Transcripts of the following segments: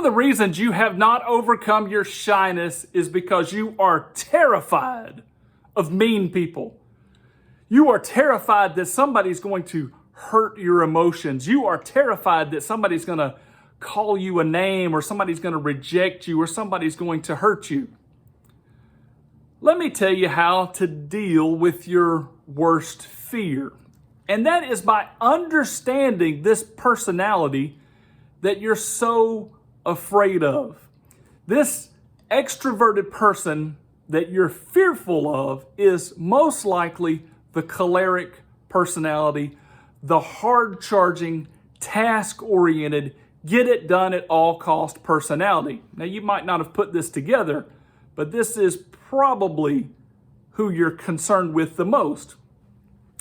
the reasons you have not overcome your shyness is because you are terrified of mean people. You are terrified that somebody's going to hurt your emotions. You are terrified that somebody's going to call you a name, or somebody's going to reject you, or somebody's going to hurt you. Let me tell you how to deal with your worst fear. And that is by understanding this personality that you're so afraid of. This extroverted person that you're fearful of is most likely the choleric personality, the hard-charging, task-oriented, get-it-done-at-all-cost personality. Now, you might not have put this together, but this is probably who you're concerned with the most.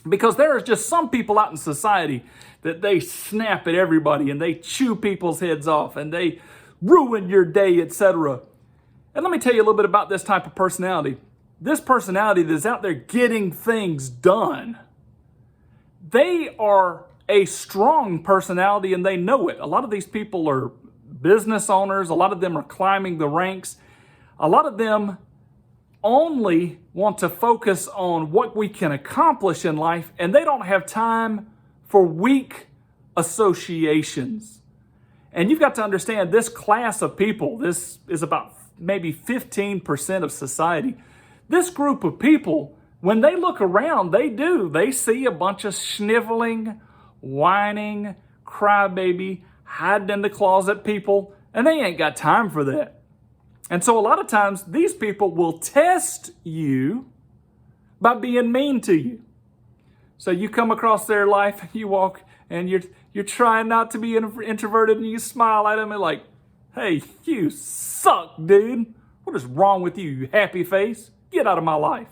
Because there are just some people out in society that they snap at everybody and they chew people's heads off and they ruin your day, etc. And let me tell you a little bit about this type of personality. This personality that's out there getting things done, they are a strong personality and they know it. A lot of these people are business owners. A lot of them are climbing the ranks. A lot of them only want to focus on what we can accomplish in life, and they don't have time for weak associations. And you've got to understand this class of people, this is about maybe 15% of society. This group of people, when they look around, they see a bunch of sniveling, whining, crybaby, hiding in the closet people, and they ain't got time for that. And so a lot of times these people will test you by being mean to you. So you come across their life and you walk and you're trying not to be introverted and you smile at them and like, hey, you suck, dude. What is wrong with you, you happy face? Get out of my life.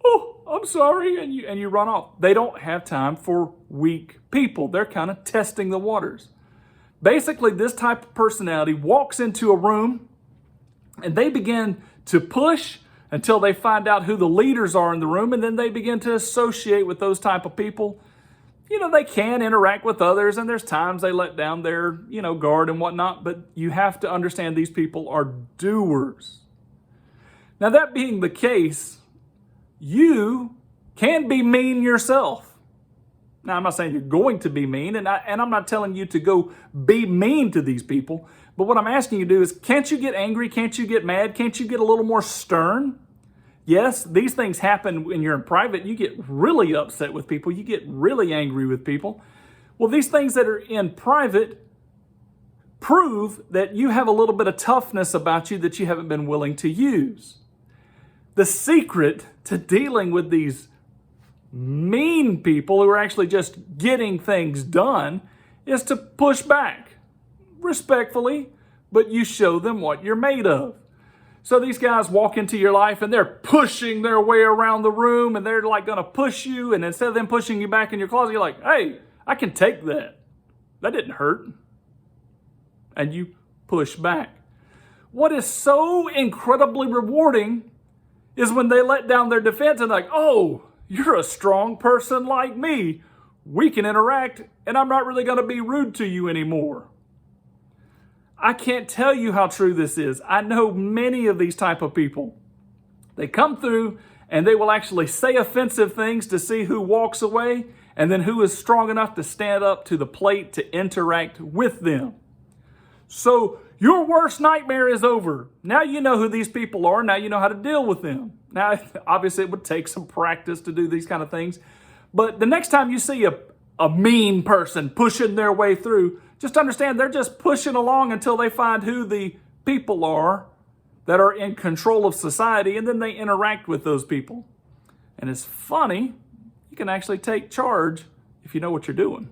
Oh, I'm sorry. And you run off. They don't have time for weak people. They're kind of testing the waters. Basically, this type of personality walks into a room and they begin to push until they find out who the leaders are in the room, and then they begin to associate with those type of people. You know, they can interact with others, and there's times they let down their, guard and whatnot, but you have to understand these people are doers. Now, that being the case, you can be mean yourself. Now, I'm not saying you're going to be mean, and I'm not telling you to go be mean to these people, but what I'm asking you to do is, can't you get angry? Can't you get mad? Can't you get a little more stern? Yes, these things happen when you're in private. You get really upset with people. You get really angry with people. Well, these things that are in private prove that you have a little bit of toughness about you that you haven't been willing to use. The secret to dealing with these mean people who are actually just getting things done is to push back respectfully, but you show them what you're made of. So these guys walk into your life and they're pushing their way around the room and they're like going to push you, and instead of them pushing you back in your closet, you're like, hey, I can take that. That didn't hurt. And you push back. What is so incredibly rewarding is when they let down their defense and like, oh, you're a strong person like me. We can interact, and I'm not really going to be rude to you anymore. I can't tell you how true this is. I know many of these type of people. They come through, and they will actually say offensive things to see who walks away, and then who is strong enough to stand up to the plate to interact with them. So your worst nightmare is over. Now you know who these people are. Now you know how to deal with them. Now, obviously, it would take some practice to do these kind of things. But the next time you see a mean person pushing their way through, just understand they're just pushing along until they find who the people are that are in control of society, and then they interact with those people. And it's funny, you can actually take charge if you know what you're doing.